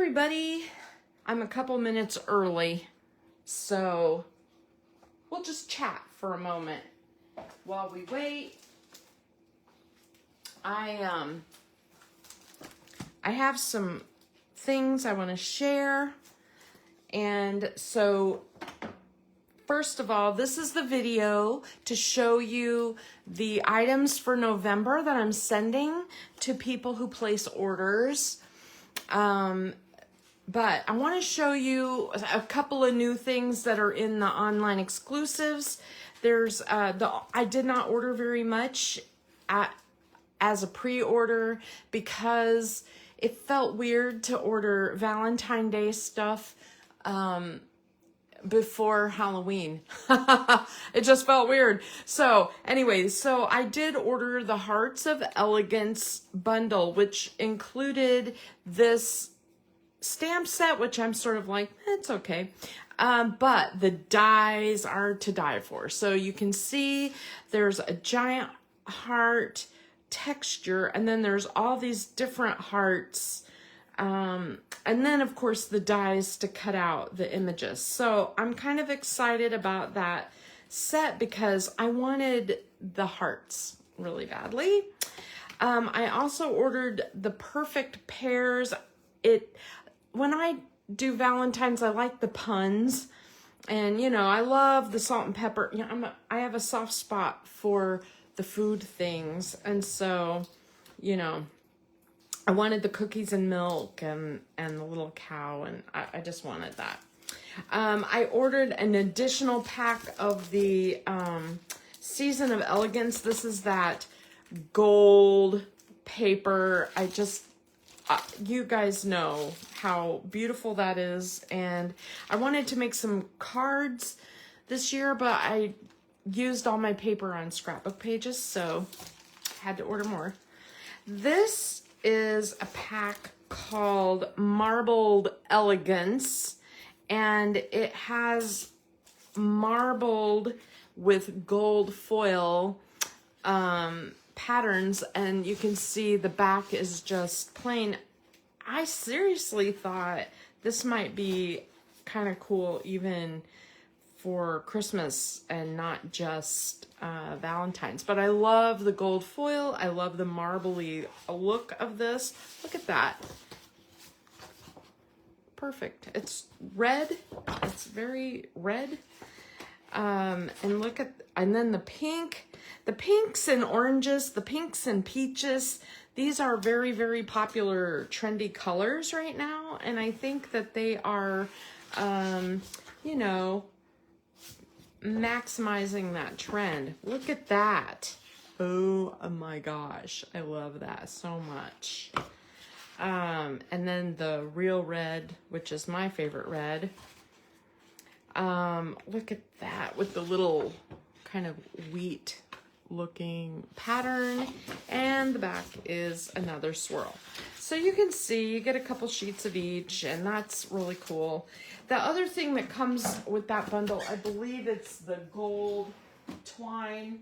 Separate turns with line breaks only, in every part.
everybody. I'm a couple minutes early, so we'll just chat for a moment while we wait. I have some things I want to share. And so first of all, this is the video to show you the items for November that I'm sending to people who place orders. But I want to show you a couple of new things that are in the online exclusives. There's I did not order very much as a pre-order because it felt weird to order Valentine's Day stuff before Halloween. It just felt weird. So anyway, so I did order the Hearts of Elegance bundle, which included this stamp set, which I'm sort of like, it's okay. But the dies are to die for. So you can see there's a giant heart texture, and then there's all these different hearts. And then of course the dies to cut out the images. So I'm kind of excited about that set because I wanted the hearts really badly. I also ordered the perfect pairs. When I do Valentine's, I like the puns, and you know, I love the salt and pepper. You know, I have a soft spot for the food things, and so, you know, I wanted the cookies and milk and the little cow, and I just wanted that. I ordered an additional pack of the Season of Elegance. This is that gold paper. You guys know how beautiful that is, and I wanted to make some cards this year, but I used all my paper on scrapbook pages, so I had to order more. This is a pack called Marbled Elegance, and it has marbled with gold foil patterns, and you can see the back is just plain. I seriously thought this might be kind of cool even for Christmas and not just Valentine's. But I love the gold foil. I love the marbly look of this. Look at that. Perfect. It's red. It's very red. And look at, and then the pinks and oranges, the pinks and peaches. These are very, very popular trendy colors right now. And I think that they are, you know, maximizing that trend. Look at that. Oh my gosh. I love that so much. And then the real red, which is my favorite red. Look at that with the little kind of wheat looking pattern, and the back is another swirl. So you can see you get a couple sheets of each, and that's really cool. The other thing that comes with that bundle, I believe it's the gold twine,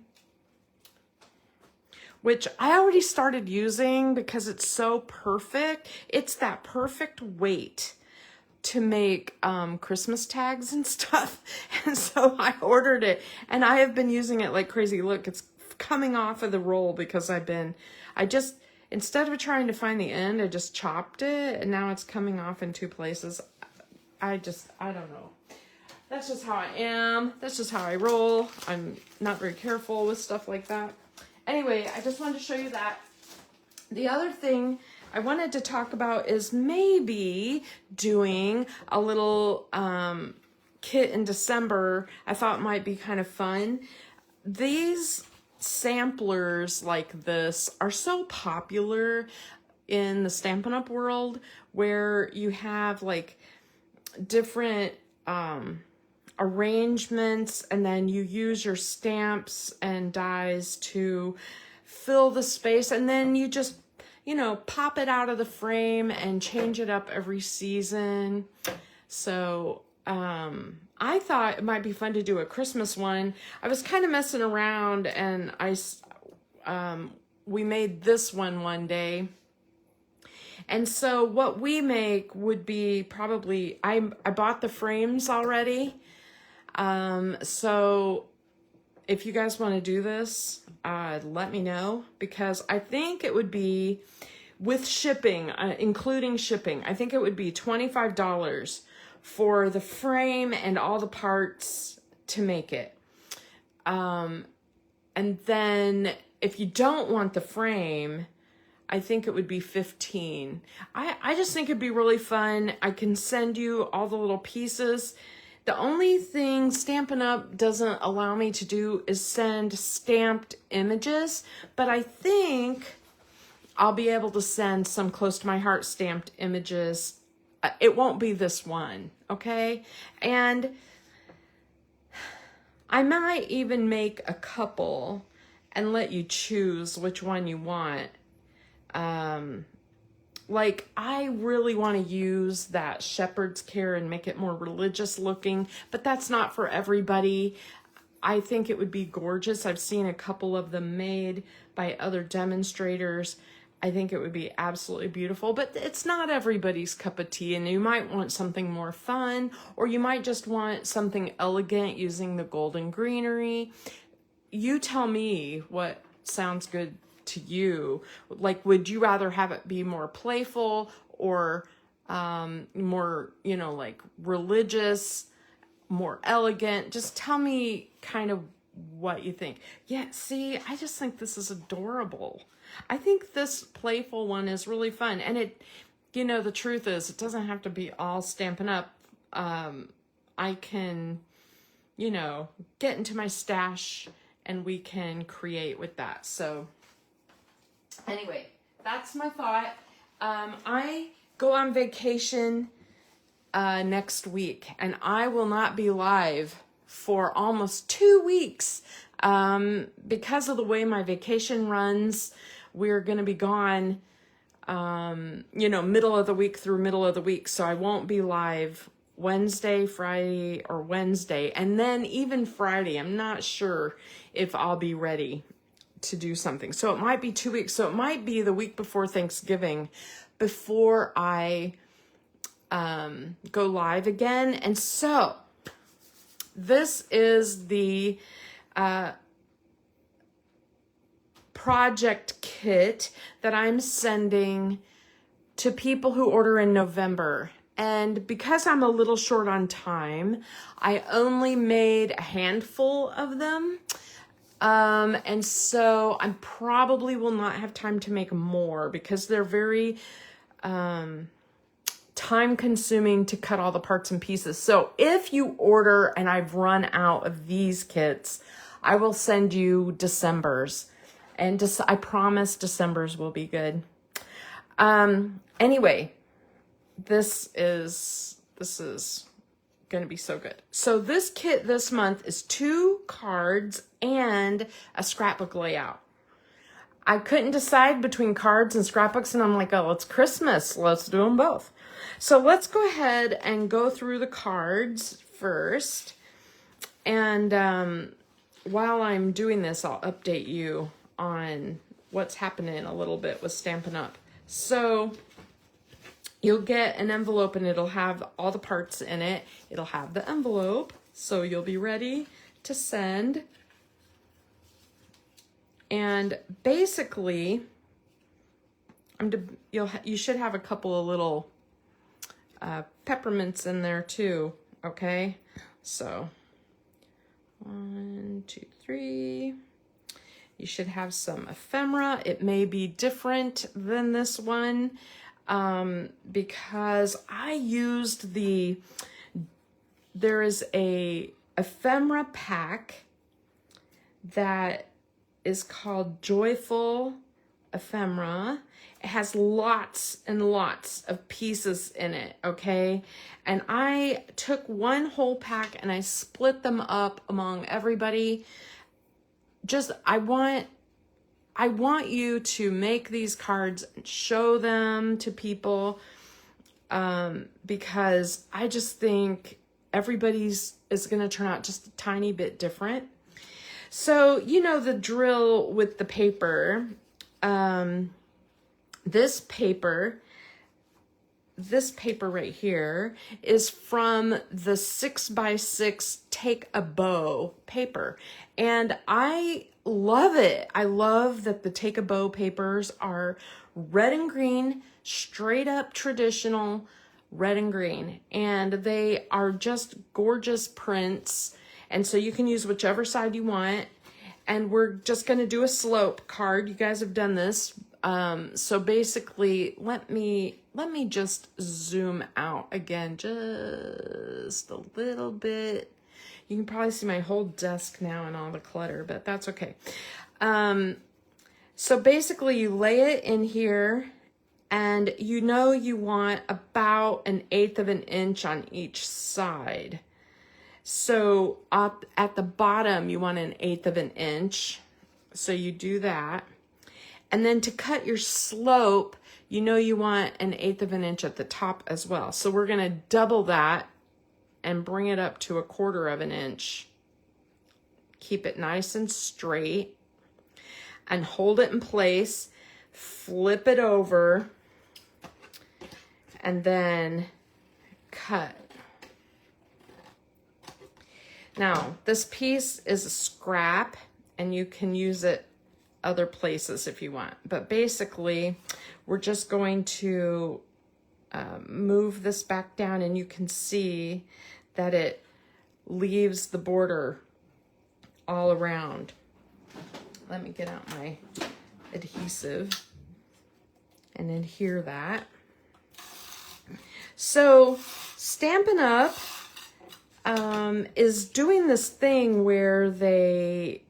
which I already started using because it's so perfect. It's that perfect weight to make Christmas tags and stuff. And so I ordered it, and I have been using it like crazy. Look, it's coming off of the roll because instead of trying to find the end, I just chopped it, and now it's coming off in two places. I don't know. That's just how I am. That's just how I roll. I'm not very careful with stuff like that. Anyway, I just wanted to show you that. The other thing I wanted to talk about is maybe doing a little kit in December. I thought might be kind of fun. These samplers like this are so popular in the Stampin' Up world, where you have like different arrangements, and then you use your stamps and dies to fill the space, and then you just, you know, pop it out of the frame and change it up every season. So I thought it might be fun to do a Christmas one. I was kind of messing around, and we made this one day, And so what we make would be probably, I bought the frames already. So if you guys want to do this, let me know, because I think it would be, with shipping, including shipping, I think it would be $25 for the frame and all the parts to make it. And then if you don't want the frame, I think it would be 15. I just think it'd be really fun. I can send you all the little pieces. The only thing Stampin' Up! Doesn't allow me to do is send stamped images, but I think I'll be able to send some close to my heart stamped images. It won't be this one, okay? And I might even make a couple and let you choose which one you want. Like, I really want to use that shepherd's care and make it more religious looking, but that's not for everybody. I think it would be gorgeous. I've seen a couple of them made by other demonstrators. I think it would be absolutely beautiful, but it's not everybody's cup of tea, and you might want something more fun, or you might just want something elegant using the golden greenery. You tell me what sounds good to you. Like, would you rather have it be more playful or more, you know, like religious, more elegant? Just tell me kind of what you think. Yeah, see, I just think this is adorable. I think this playful one is really fun. And it, you know, the truth is, it doesn't have to be all Stampin' Up. I can, you know, get into my stash and we can create with that. So anyway, that's my thought. I go on vacation next week, and I will not be live for almost 2 weeks. Because of the way my vacation runs, we're going to be gone, you know, middle of the week through middle of the week. So I won't be live Wednesday, Friday, or Wednesday. And then even Friday, I'm not sure if I'll be ready to do something. So it might be 2 weeks. So it might be the week before Thanksgiving before I go live again. And so this is the project kit that I'm sending to people who order in November. And because I'm a little short on time, I only made a handful of them. And so I probably will not have time to make more because they're very time consuming to cut all the parts and pieces. So if you order and I've run out of these kits, I will send you December's. And I promise December's will be good. Anyway, this is going to be so good. So this kit this month is 2 cards and a scrapbook layout. I couldn't decide between cards and scrapbooks, and I'm like, oh, it's Christmas. Let's do them both. So let's go ahead and go through the cards first. And while I'm doing this, I'll update you on what's happening a little bit with Stampin' Up. So you'll get an envelope and it'll have all the parts in it. It'll have the envelope, so you'll be ready to send. And basically, you should have a couple of little peppermints in there too, okay? So 1, 2, 3. You should have some ephemera. It may be different than this one because I used there is a ephemera pack that is called Joyful Ephemera. It has lots and lots of pieces in it, okay? And I took one whole pack and I split them up among everybody. I want you to make these cards and show them to people because I just think everybody's is going to turn out just a tiny bit different. So, you know the drill with the paper. This paper this paper right here is from the 6x6 Take a Bow paper. And I love it. I love that the Take a Bow papers are red and green, straight up traditional red and green. And they are just gorgeous prints. And so you can use whichever side you want. And we're just going to do a slope card. You guys have done this. So basically, let me just zoom out again, just a little bit. You can probably see my whole desk now and all the clutter, but that's okay. So basically you lay it in here, and you know you want about 1/8 of an inch on each side. So up at the bottom, you want 1/8 of an inch. So you do that. And then to cut your slope, you know you want 1/8 of an inch at the top as well. So we're gonna double that and bring it up to 1/4 of an inch. Keep it nice and straight and hold it in place. Flip it over and then cut. Now, this piece is a scrap and you can use it other places if you want. But basically, we're just going to move this back down, and you can see that it leaves the border all around. Let me get out my adhesive and adhere that. So Stampin' Up! Is doing this thing where they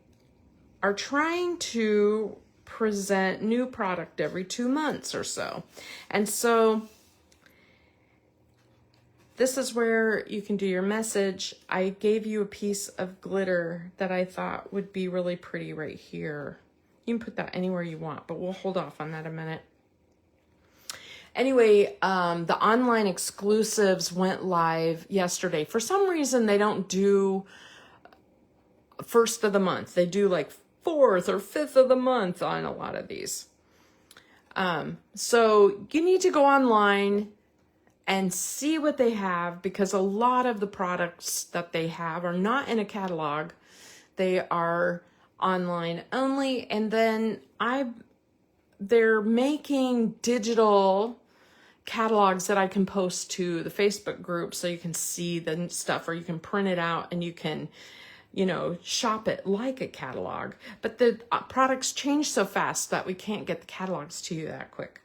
are trying to present new product every 2 months or so. And so this is where you can do your message. I gave you a piece of glitter that I thought would be really pretty right here. You can put that anywhere you want, but we'll hold off on that a minute. Anyway, the online exclusives went live yesterday. For some reason, they don't do first of the month. They do like 4th or 5th of the month on a lot of these. So you need to go online and see what they have, because a lot of the products that they have are not in a catalog. They are online only. And then they're making digital catalogs that I can post to the Facebook group so you can see the stuff, or you can print it out and you can, you know, shop it like a catalog. But the products change so fast that we can't get the catalogs to you that quick.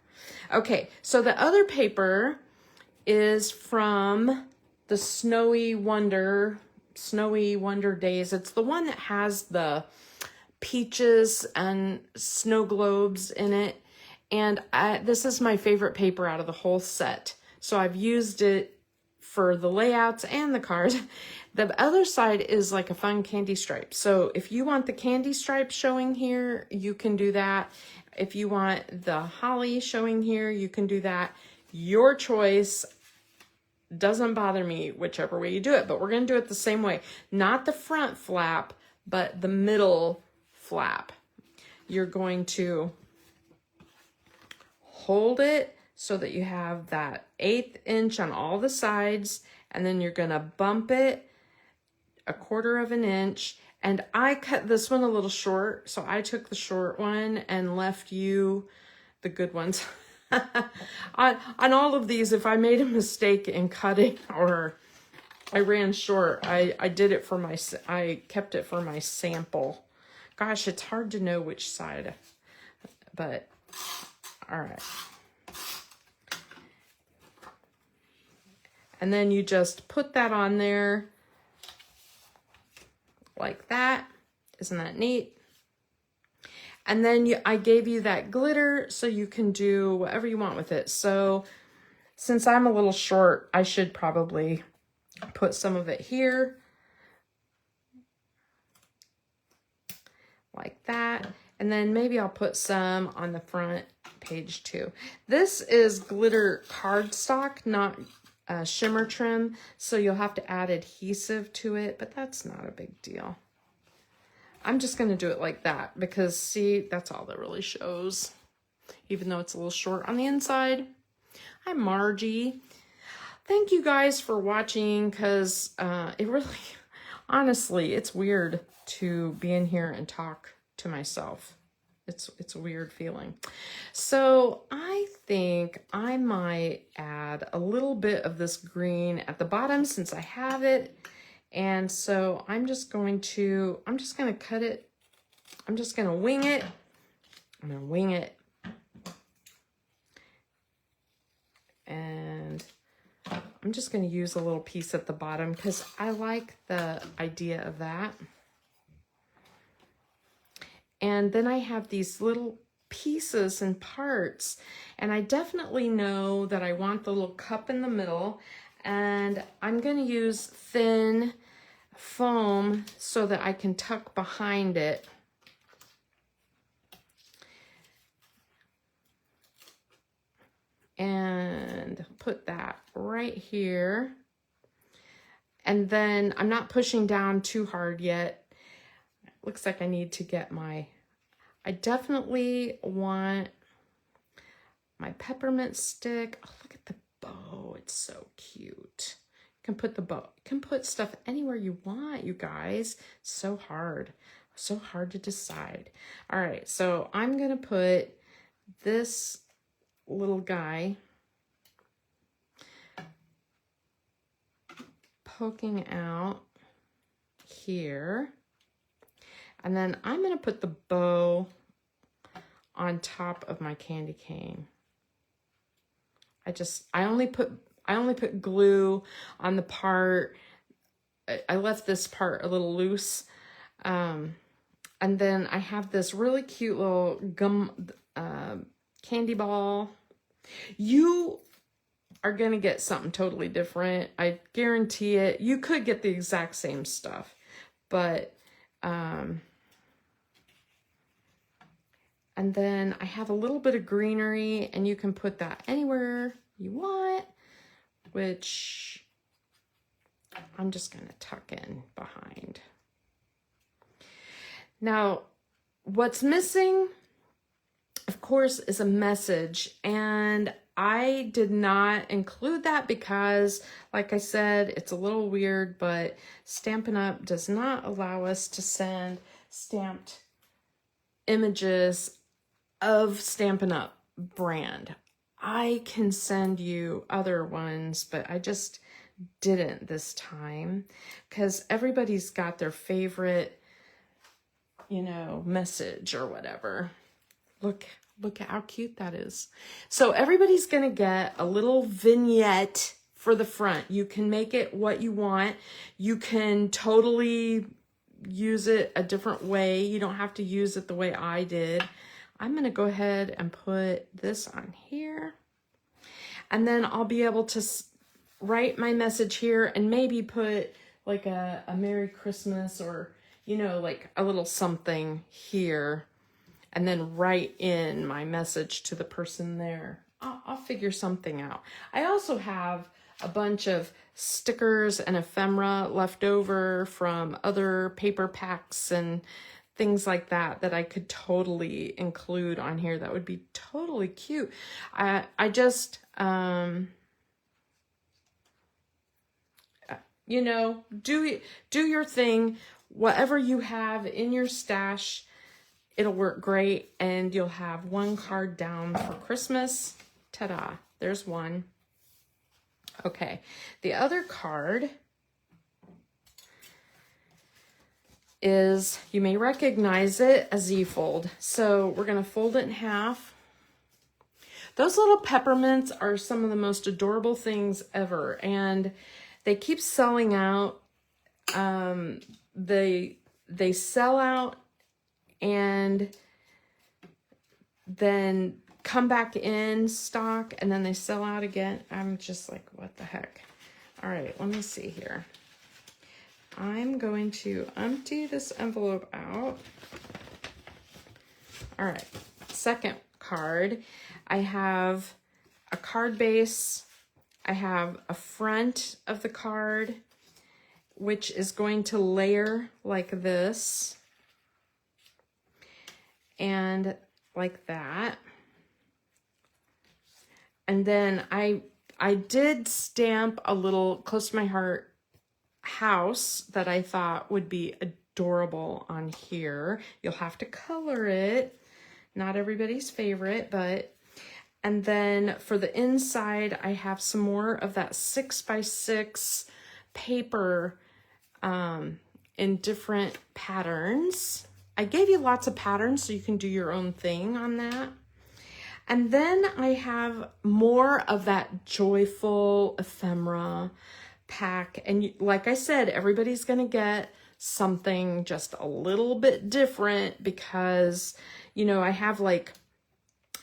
Okay, so the other paper is from the Snowy Wonder Days. It's the one that has the peaches and snow globes in it. And this is my favorite paper out of the whole set. So I've used it for the layouts and the cards. The other side is like a fun candy stripe. So if you want the candy stripe showing here, you can do that. If you want the holly showing here, you can do that. Your choice. Doesn't bother me whichever way you do it, but we're going to do it the same way. Not the front flap, but the middle flap. You're going to hold it so that you have that 1/8 inch on all the sides, and then you're going to bump it 1/4 of an inch. And I cut this one a little short, so I took the short one and left you the good ones. on all of these, if I made a mistake in cutting or I ran short, I did it for I kept it for my sample. Gosh, it's hard to know which side, but all right. And then you just put that on there like that. Isn't that neat? And then I gave you that glitter so you can do whatever you want with it. So since I'm a little short, I should probably put some of it here. Like that. And then maybe I'll put some on the front page too. This is glitter cardstock, not shimmer trim. So you'll have to add adhesive to it, but that's not a big deal. I'm just going to do it like that because, see, that's all that really shows. Even though it's a little short on the inside, Hi, Margie. Thank you guys for watching, because it really, honestly, it's weird to be in here and talk to myself. It's a weird feeling. So I think I might add a little bit of this green at the bottom since I have it. And so I'm just going to cut it. I'm just going to wing it. I'm going to wing it. And I'm just going to use a little piece at the bottom because I like the idea of that. And then I have these little pieces and parts, and I definitely know that I want the little cup in the middle, and I'm going to use thin foam so that I can tuck behind it. And put that right here. And then I'm not pushing down too hard yet. Looks like I need to get I definitely want my peppermint stick. Oh, look at the bow. It's so cute. You can put the bow, you can put stuff anywhere you want, you guys. So hard to decide. All right, so I'm gonna put this little guy poking out here. And then I'm going to put the bow on top of my candy cane. I only put glue on the part. I left this part a little loose. And then I have this really cute little gum candy ball. You are going to get something totally different. I guarantee it. You could get the exact same stuff, but and then I have a little bit of greenery, and you can put that anywhere you want, which I'm just going to tuck in behind. Now, what's missing, of course, is a message, and I did not include that because, like I said, it's a little weird, but Stampin' Up! Does not allow us to send stamped images of Stampin' Up! Brand. I can send you other ones, but I just didn't this time because everybody's got their favorite, message or whatever. Look at how cute that is. So everybody's going to get a little vignette for the front. You can make it what you want. You can totally use it a different way. You don't have to use it the way I did. I'm going to go ahead and put this on here. And then I'll be able to write my message here and maybe put like a Merry Christmas or, like a little something here. And then write in my message to the person there. I'll figure something out. I also have a bunch of stickers and ephemera left over from other paper packs and things like that I could totally include on here. That would be totally cute. I just, do your thing. Whatever you have in your stash, it'll work great, and you'll have one card down for Christmas. Ta-da, there's one. Okay, the other card is, you may recognize it, a Z-fold. So we're gonna fold it in half. Those little peppermints are some of the most adorable things ever, and they keep selling out. They sell out and then come back in stock, and then they sell out again. I'm just like, what the heck? All right, let me see here. I'm going to empty this envelope out. All right, second card. I have a card base. I have a front of the card, which is going to layer like this. And like that. And then I did stamp a little close to my heart house that I thought would be adorable on here. You'll have to color it. Not everybody's favorite, but... And then for the inside, I have some more of that 6x6 paper in different patterns. I gave you lots of patterns so you can do your own thing on that. And then I have more of that joyful ephemera pack. And like I said, everybody's going to get something just a little bit different because, you know, I have like,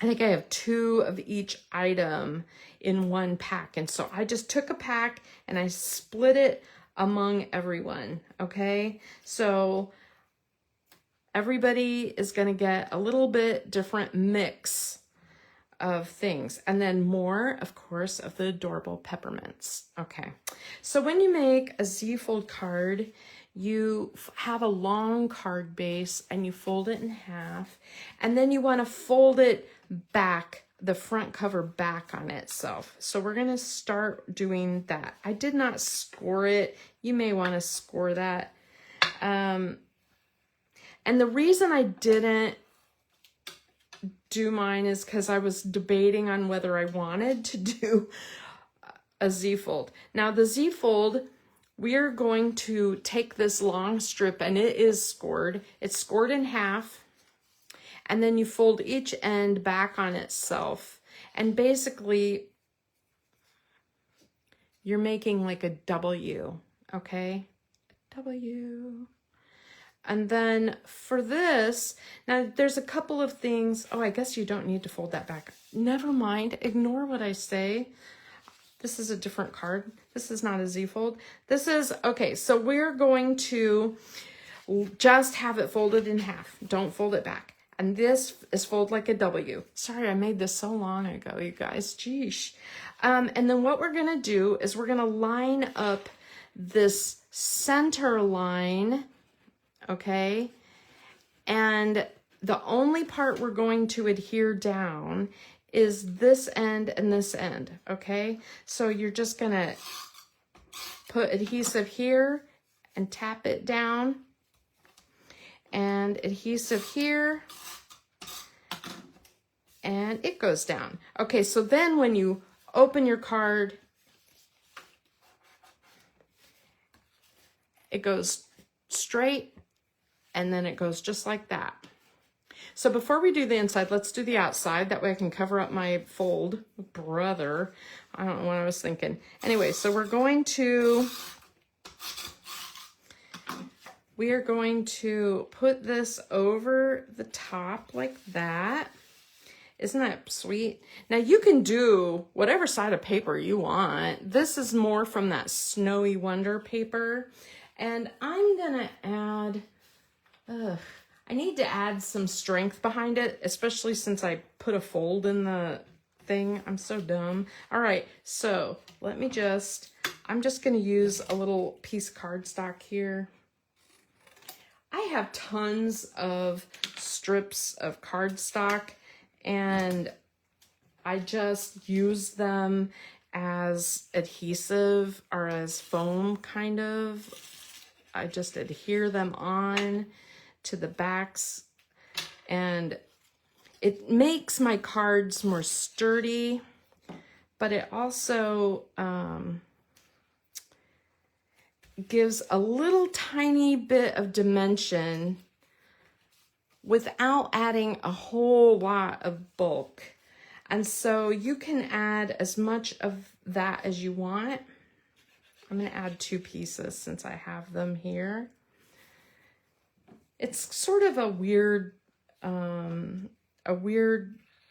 I think I have 2 of each item in one pack. And so I just took a pack and I split it among everyone. Okay. So everybody is going to get a little bit different mix of things. And then more, of course, of the adorable peppermints. Okay. So when you make a Z-fold card, you have a long card base and you fold it in half, and then you want to fold it back, the front cover back on itself. So we're going to start doing that. I did not score it. You may want to score that. And the reason I didn't do mine is because I was debating on whether I wanted to do a Z-fold. Now the Z-fold, we are going to take this long strip, and it is scored. It's scored in half, and then you fold each end back on itself. And basically, you're making like a W, okay? W. And then for this, now there's a couple of things. Oh, I guess you don't need to fold that back. Never mind. Ignore what I say. This is a different card. This is not a Z-fold. This is, okay, so we're going to just have it folded in half. Don't fold it back. And this is fold like a W. Sorry, I made this so long ago, you guys. Geesh. And then what we're going to do is we're going to line up this center line, okay? And the only part we're going to adhere down is this end and this end, okay? So you're just gonna put adhesive here and tap it down, and adhesive here, and it goes down. Okay, so then when you open your card, it goes straight, and then it goes just like that. So before we do the inside, let's do the outside. That way I can cover up my fold. Brother, I don't know what I was thinking. Anyway, so we are going to put this over the top like that. Isn't that sweet? Now you can do whatever side of paper you want. This is more from that Snowy Wonder paper. And I'm gonna add, I need to add some strength behind it, especially since I put a fold in the thing. I'm so dumb. All right, so let me I'm just gonna use a little piece of cardstock here. I have tons of strips of cardstock, and I just use them as adhesive or as foam, kind of. I just adhere them on to the backs, and it makes my cards more sturdy, but it also gives a little tiny bit of dimension without adding a whole lot of bulk. And so you can add as much of that as you want. I'm going to add 2 pieces since I have them here. It's sort of a weird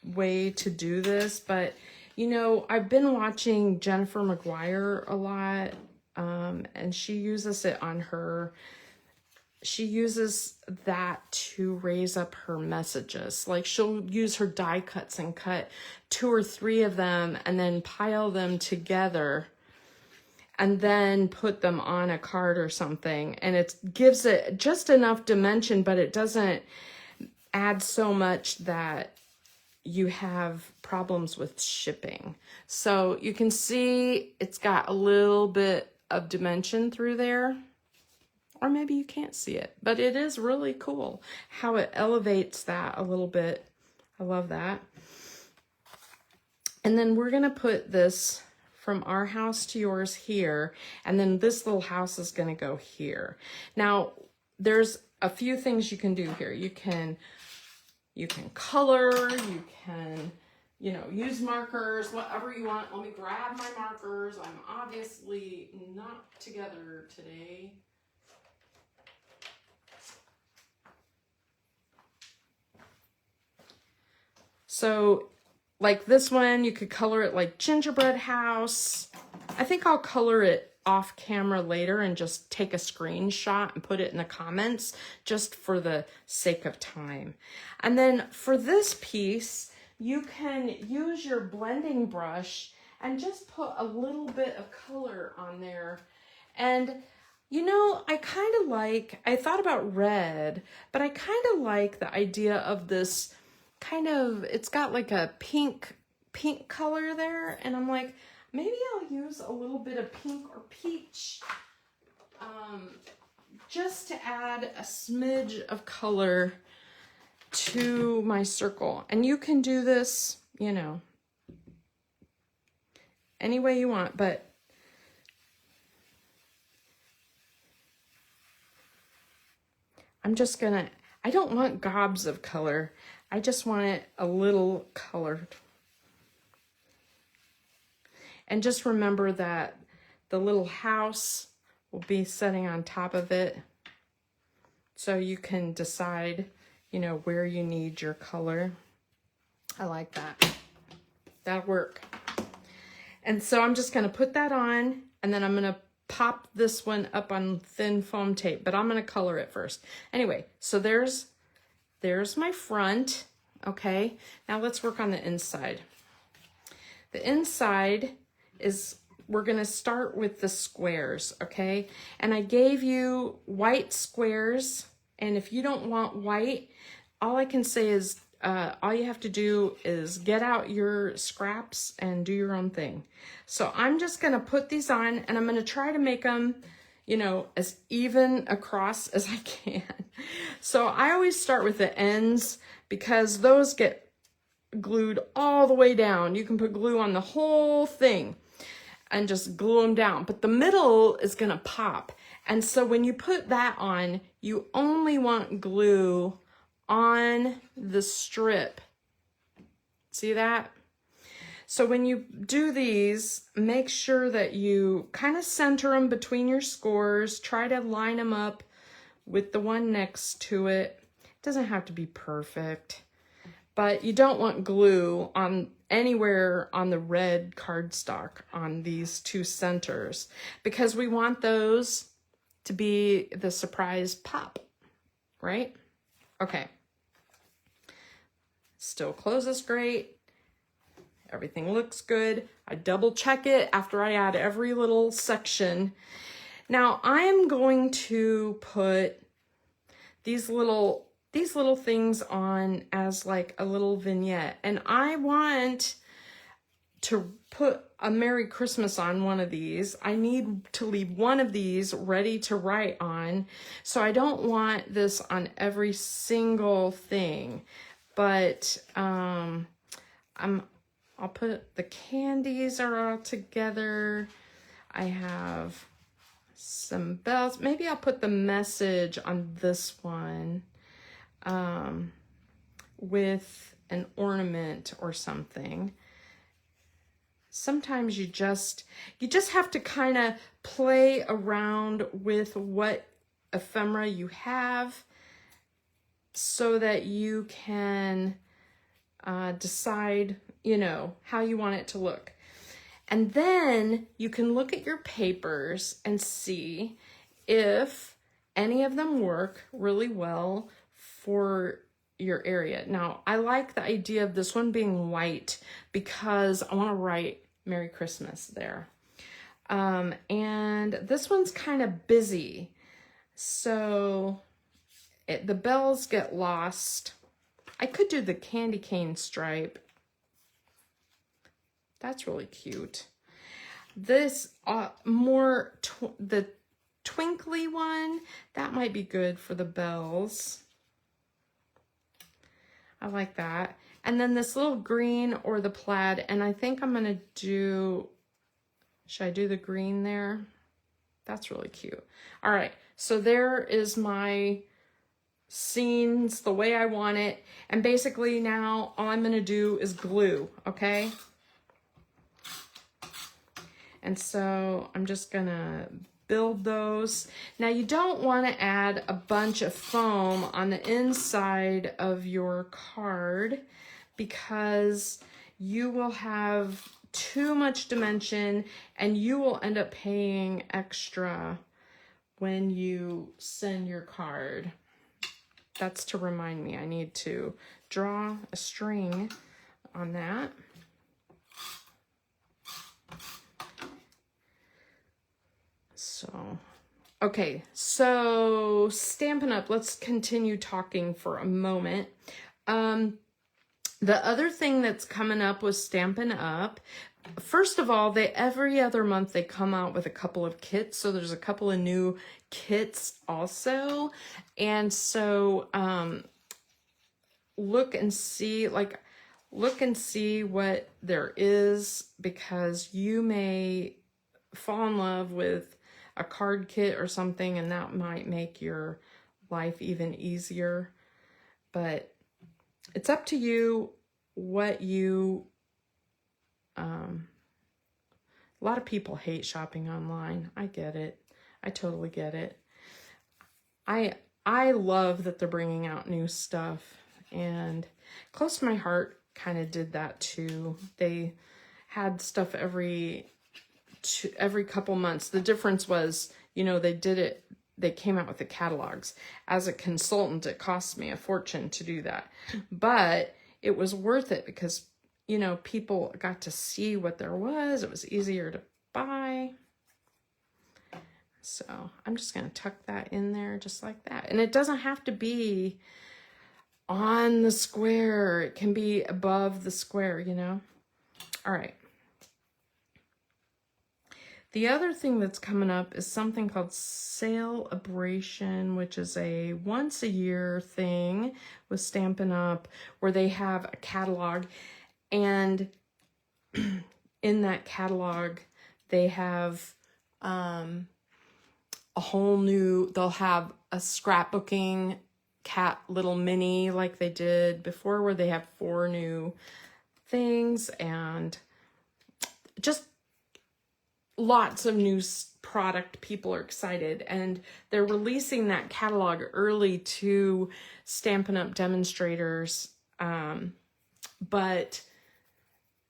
way to do this, but you know, I've been watching Jennifer McGuire a lot, and she uses it on her. She uses that to raise up her messages. Like she'll use her die cuts and cut 2 or 3 of them and then pile them together and then put them on a card or something. And it gives it just enough dimension, but it doesn't add so much that you have problems with shipping. So you can see it's got a little bit of dimension through there, or maybe you can't see it, but it is really cool how it elevates that a little bit. I love that. And then we're gonna put this from our house to yours here, and then this little house is gonna go here. Now, there's a few things you can do here. You can color, you can, you know, use markers, whatever you want. Let me grab my markers. I'm obviously not together today. So like this one, you could color it like gingerbread house. I think I'll color it off camera later and just take a screenshot and put it in the comments just for the sake of time. And then for this piece, you can use your blending brush and just put a little bit of color on there. And you know, I thought about red, but I kind of like the idea of this kind of, it's got like a pink color there, and I'm like, maybe I'll use a little bit of pink or peach just to add a smidge of color to my circle. And you can do this, you know, any way you want, but I'm just gonna, I don't want gobs of color. I just want it a little colored. And just remember that the little house will be sitting on top of it. So you can decide, you know, where you need your color. I like that. That'll work. And so I'm just gonna put that on, and then I'm gonna pop this one up on thin foam tape, but I'm gonna color it first. Anyway, so there's my front, okay? Now let's work on the inside. The inside is, we're gonna start with the squares, okay? And I gave you white squares, and if you don't want white, all I can say is, all you have to do is get out your scraps and do your own thing. So I'm just gonna put these on, and I'm gonna try to make them, you know, as even across as I can. So I always start with the ends because those get glued all the way down. You can put glue on the whole thing and just glue them down, but the middle is gonna pop. And so when you put that on, you only want glue on the strip. See that? So when you do these, make sure that you kind of center them between your scores. Try to line them up with the one next to it. It doesn't have to be perfect, but you don't want glue on anywhere on the red cardstock on these two centers, because we want those to be the surprise pop, right? Okay. Still closes great. Everything looks good. I double check it after I add every little section. Now I am going to put these little things on as like a little vignette, and I want to put a Merry Christmas on one of these. I need to leave one of these ready to write on, so I don't want this on every single thing, but I'll put the candies are all together. I have some bells. Maybe I'll put the message on this one with an ornament or something. Sometimes you just have to kind of play around with what ephemera you have so that you can decide, you know, how you want it to look. And then you can look at your papers and see if any of them work really well for your area. Now, I like the idea of this one being white because I want to write Merry Christmas there. And this one's kind of busy, so the bells get lost I could do the candy cane stripe. That's really cute. This more the twinkly one, that might be good for the bells. I like that. And then this little green or the plaid, and I think I'm gonna do, should I do the green there? That's really cute. All right, so there is my scenes the way I want it. And basically now all I'm gonna do is glue, okay? And so I'm just gonna build those. Now you don't want to add a bunch of foam on the inside of your card because you will have too much dimension and you will end up paying extra when you send your card. That's to remind me I need to draw a string on that. So, okay, so Stampin' Up, let's continue talking for a moment. The other thing that's coming up with Stampin' Up, first of all, every other month they come out with a couple of kits, so there's a couple of new kits also. And so look and see what there is, because you may fall in love with a card kit or something, and that might make your life even easier. But it's up to you what you, a lot of people hate shopping online. I get it. I totally get it. I love that they're bringing out new stuff, and Close to My Heart kind of did that too. They had stuff every couple months. The difference was, you know, they came out with the catalogs. As a consultant, it cost me a fortune to do that, but it was worth it because, you know, people got to see what there was. It was easier to buy. So I'm just going to tuck that in there just like that. And it doesn't have to be on the square. It can be above the square, you know? All right. The other thing that's coming up is something called Sale-abration, which is a once a year thing with Stampin' Up, where they have a catalog, and in that catalog they have a whole new, they'll have a scrapbooking cat little mini like they did before, where they have 4 new things and just lots of new product. People are excited, and they're releasing that catalog early to Stampin' Up demonstrators. But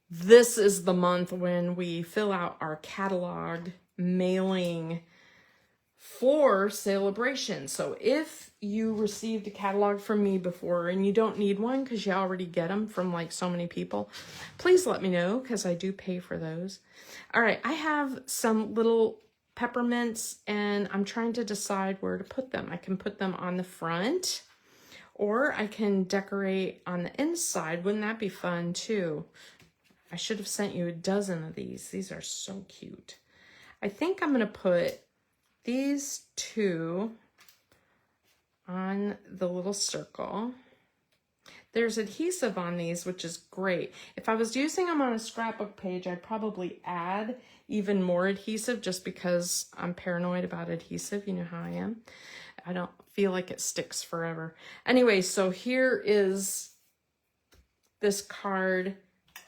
this is the month when we fill out our catalog mailing for Sale-abration. So if you received a catalog from me before and you don't need one because you already get them from like so many people, please let me know, because I do pay for those. All right, I have some little peppermints and I'm trying to decide where to put them. I can put them on the front, or I can decorate on the inside. Wouldn't that be fun too? I should have sent you a dozen of these. These are so cute. I think I'm gonna put these 2 on the little circle. There's adhesive on these, which is great. If I was using them on a scrapbook page, I'd probably add even more adhesive, just because I'm paranoid about adhesive. You know how I am. I don't feel like it sticks forever. Anyway, so here is this card.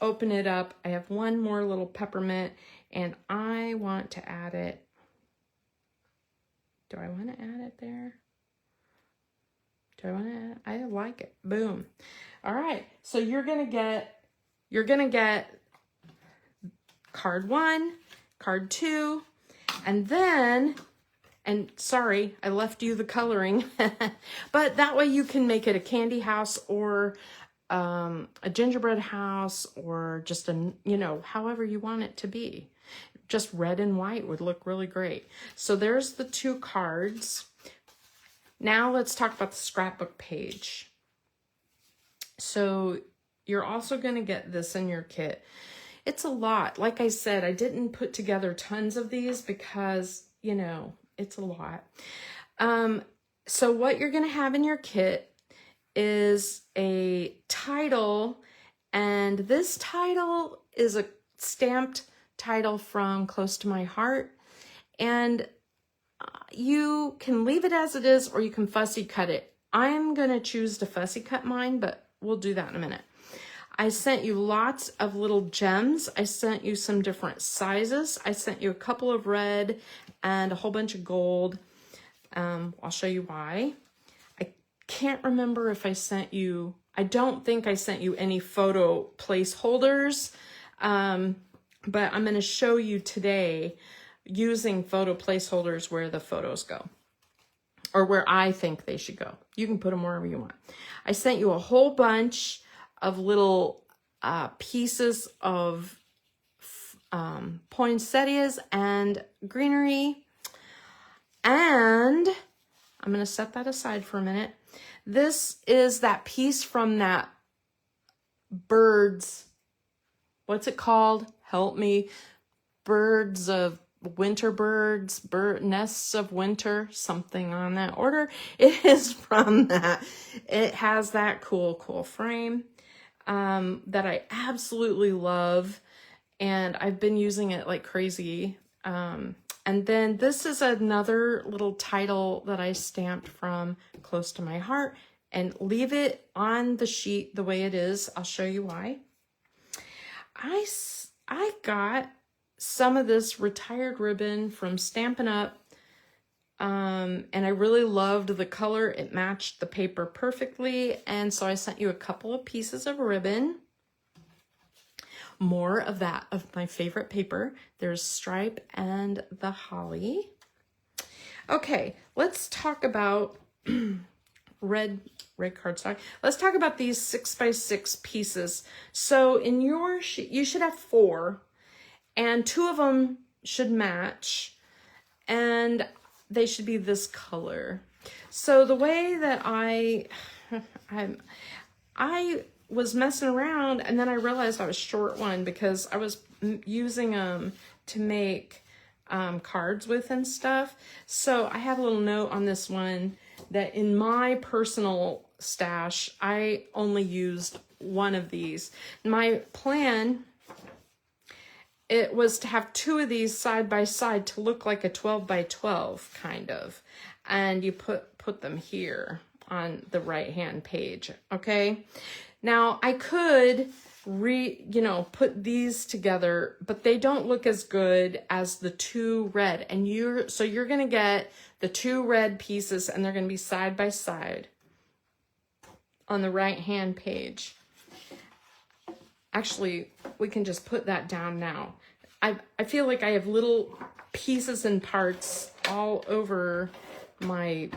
Open it up. I have one more little peppermint, and I want to add it. Do I want to add it there? Do I want to add it? I like it. Boom. All right. So you're going to get card 1, card 2, and then, and sorry, I left you the coloring, but that way you can make it a candy house, or a gingerbread house, or just a, you know, however you want it to be. Just red and white would look really great. So there's the 2 cards. Now let's talk about the scrapbook page. So you're also going to get this in your kit. It's a lot. Like I said, I didn't put together tons of these because, you know, it's a lot. So what you're going to have in your kit is a title, and this title is a stamped title from Close to My Heart, and you can leave it as it is or you can fussy cut it. I'm going to choose to fussy cut mine, but we'll do that in a minute. I sent you lots of little gems. I sent you some different sizes. I sent you a couple of red and a whole bunch of gold. I'll show you why. I can't remember if I sent you, I don't think I sent you any photo placeholders, but I'm going to show you today using photo placeholders where the photos go, or where I think they should go. You can put them wherever you want. I sent you a whole bunch of little pieces of poinsettias and greenery. And I'm going to set that aside for a minute. This is that piece from that birds, what's it called? Help me. Birds of winter birds, nests of winter, something on that order. It is from that. It has that cool frame that I absolutely love, and I've been using it like crazy. And then this is another little title that I stamped from Close to My Heart, and leave it on the sheet the way it is. I'll show you why. I got some of this retired ribbon from Stampin Up, and I really loved the color. It matched the paper perfectly, and so I sent you a couple of pieces of ribbon. More of that, of my favorite paper. There's Stripe and the Holly. Okay, let's talk about red cardstock. Let's talk about these 6x6 pieces. So in your sheet, you should have 4, and 2 of them should match, and they should be this color. So the way that I was messing around, and then I realized I was short one because I was using them to make cards with and stuff. So I have a little note on this one that in my personal stash, I only used one of these. My plan, it was to have 2 of these side by side to look like a 12 by 12 kind of, and you put them here on the right hand page. Okay, now I could put these together, but they don't look as good as the 2 red, and you're gonna get the 2 red pieces, and they're gonna be side by side on the right hand page. Actually, we can just put that down now. I feel like I have little pieces and parts all over my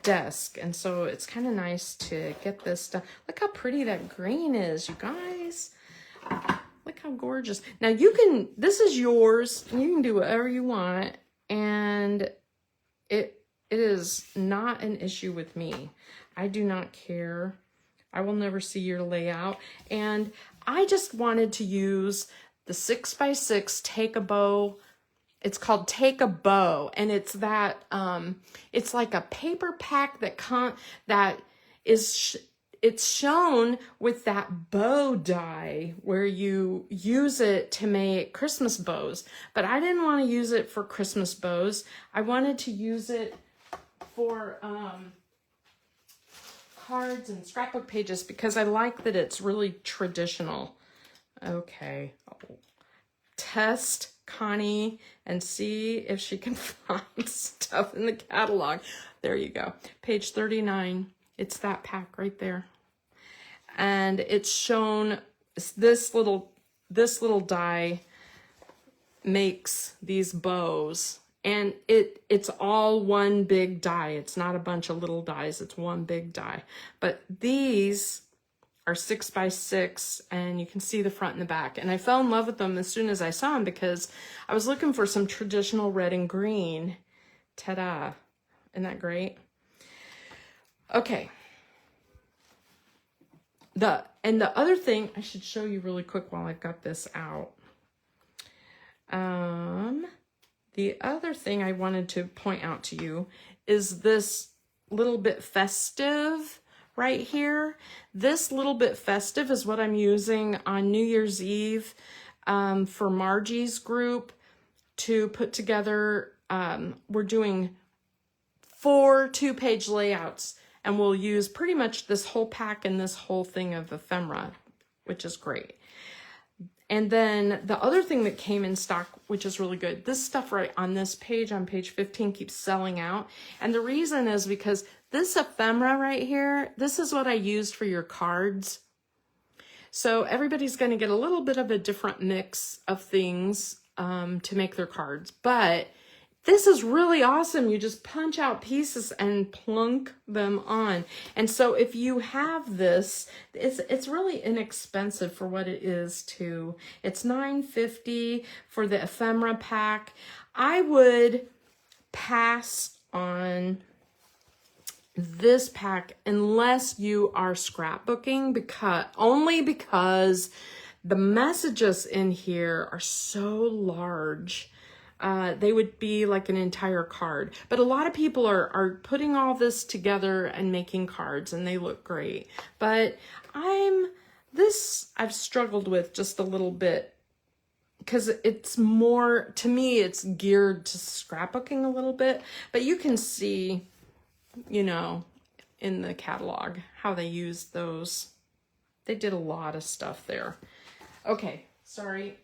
desk, and so it's kind of nice to get this stuff. Look how pretty that green is, you guys. Look how gorgeous. Now this is yours, you can do whatever you want, and it is not an issue with me. I do not care. I will never see your layout, and I just wanted to use the 6x6 Take a Bow. It's called Take a Bow, and it's that it's like a paper pack it's shown with that bow die where you use it to make Christmas bows. But I didn't want to use it for Christmas bows. I wanted to use it for cards and scrapbook pages because I like that it's really traditional. Okay, I'll test Connie and see if she can find stuff in the catalog. There you go. Page 39. It's that pack right there. And it's shown this little die makes these bows, and it's all one big die. It's not a bunch of little dies, it's one big die. But these are 6x6, and you can see the front and the back. And I fell in love with them as soon as I saw them because I was looking for some traditional red and green. Ta-da. Isn't that great? Okay. the other thing I should show you really quick while I've got this out. The other thing I wanted to point out to you is this little bit festive right here. This little bit festive is what I'm using on New Year's Eve for Margie's group to put together. We're doing 4 2-page layouts, and we'll use pretty much this whole pack and this whole thing of ephemera, which is great. And then the other thing that came in stock, which is really good, this stuff right on this page, on page 15, keeps selling out. And the reason is because this ephemera right here, this is what I used for your cards. So everybody's going to get a little bit of a different mix of things to make their cards. But this is really awesome. You just punch out pieces and plunk them on. And so if you have this, it's really inexpensive for what it is too. It's $9.50 for the ephemera pack. I would pass on this pack unless you are scrapbooking, only because the messages in here are so large. They would be like an entire card. But a lot of people are putting all this together and making cards, and they look great. But I've struggled with just a little bit because it's more, to me, it's geared to scrapbooking a little bit. But you can see, you know, in the catalog how they used those. They did a lot of stuff there. Okay, sorry.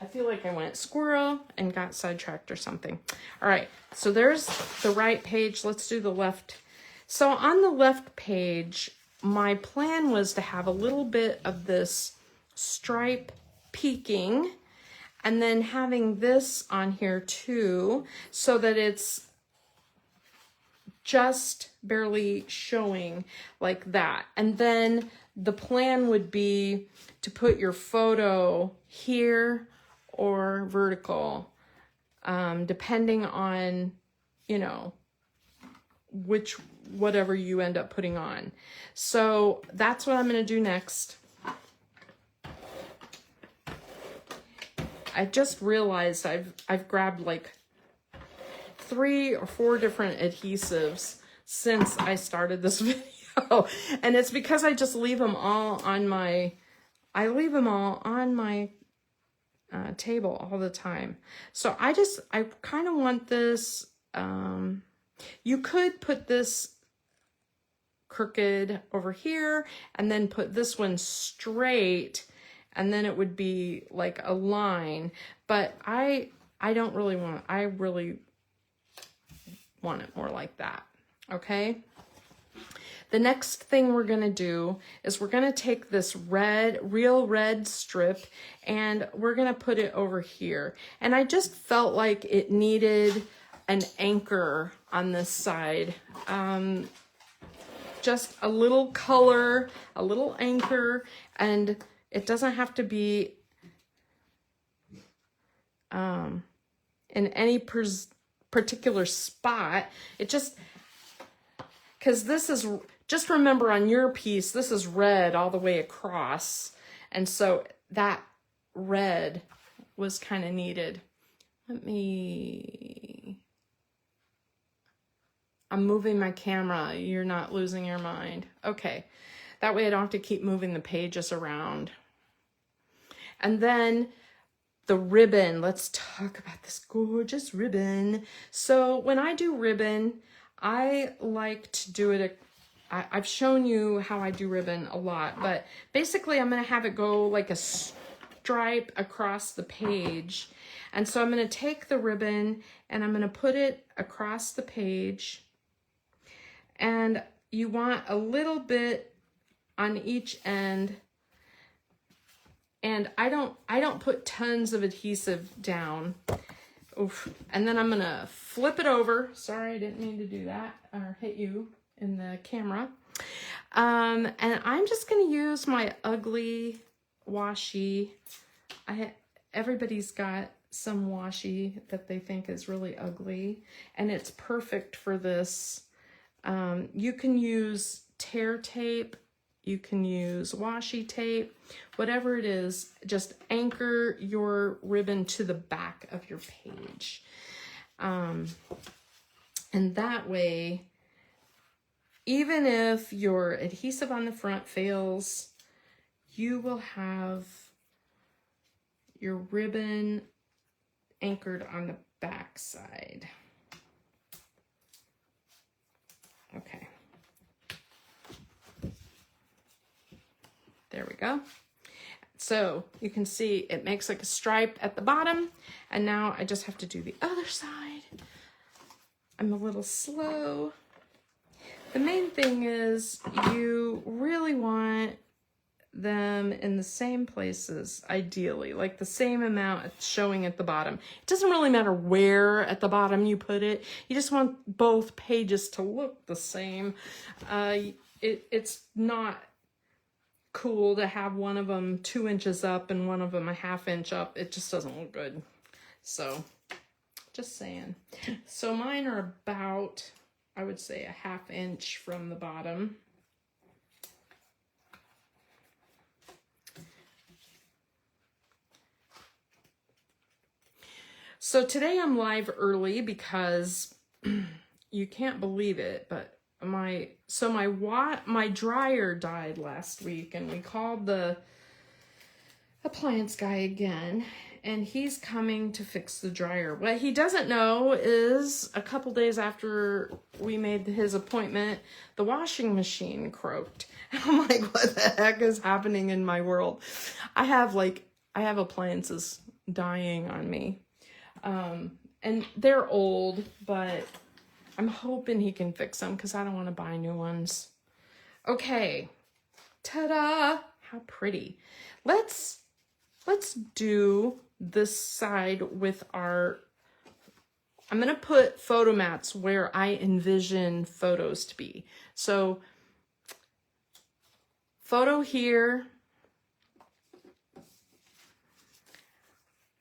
I feel like I went squirrel and got sidetracked or something. All right, so there's the right page. Let's do the left. So on the left page, my plan was to have a little bit of this stripe peeking and then having this on here too, so that it's just barely showing like that. And then the plan would be to put your photo here or vertical, depending on, you know, whatever you end up putting on. So that's what I'm going to do next. I just realized I've grabbed like 3 or 4 different adhesives since I started this video. And it's because I just leave them all on my, table all the time. So I kind of want this, you could put this crooked over here and then put this one straight, and then it would be like a line. But I really want it more like that. Okay. The next thing we're going to do is we're going to take this real red strip, and we're going to put it over here. And I just felt like it needed an anchor on this side. Just a little color, a little anchor, and it doesn't have to be in any particular spot. It just, because this is, just remember on your piece, this is red all the way across. And so that red was kind of needed. I'm moving my camera. You're not losing your mind. Okay. That way I don't have to keep moving the pages around. And then the ribbon. Let's talk about this gorgeous ribbon. So when I do ribbon, I like to do it, I've shown you how I do ribbon a lot, but basically I'm going to have it go like a stripe across the page. And so I'm going to take the ribbon and I'm going to put it across the page. And you want a little bit on each end. And I don't put tons of adhesive down. Oof. And then I'm going to flip it over. Sorry, I didn't mean to do that or hit you in the camera. And I'm just going to use my ugly washi. Everybody's got some washi that they think is really ugly, and it's perfect for this. You can use tear tape You can use washi tape, whatever it is, just anchor your ribbon to the back of your page. And that way, even if your adhesive on the front fails, you will have your ribbon anchored on the back side. Okay. There we go. So you can see it makes like a stripe at the bottom, and now I just have to do the other side. I'm a little slow. The main thing is you really want them in the same places, ideally, like the same amount showing at the bottom. It doesn't really matter where at the bottom you put it. You just want both pages to look the same. It's not cool to have one of them 2 inches up and one of them a 1/2 inch up. It just doesn't look good. So just saying. So mine are about, I would say, a 1/2 inch from the bottom. So today I'm live early because you can't believe it, but my dryer died last week, and we called the appliance guy again, and he's coming to fix the dryer. What he doesn't know is a couple days after we made his appointment, the washing machine croaked. I'm like, what the heck is happening in my world? I have appliances dying on me. And they're old, but I'm hoping he can fix them because I don't want to buy new ones. Okay. Ta-da! How pretty. Let's do this side with our, I'm going to put photo mats where I envision photos to be. So photo here.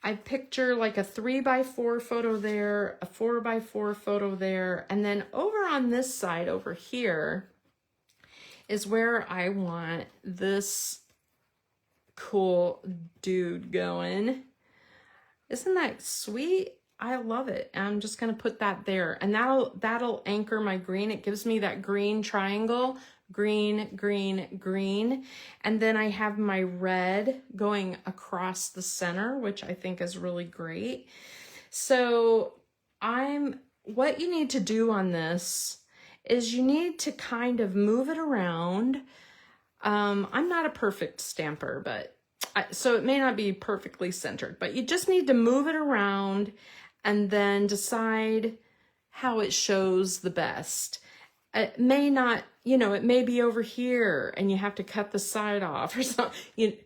I picture like a 3x4 photo there, a 4x4 photo there, and then over on this side over here is where I want this cool dude going. Isn't that sweet? I love it. I'm just gonna put that there, and that'll anchor my green. It gives me that green triangle. Green, green, green. And then I have my red going across the center, which I think is really great. So what you need to do on this is you need to kind of move it around. I'm not a perfect stamper, but so it may not be perfectly centered, but you just need to move it around and then decide how it shows the best. It may not, it may be over here and you have to cut the side off or something. You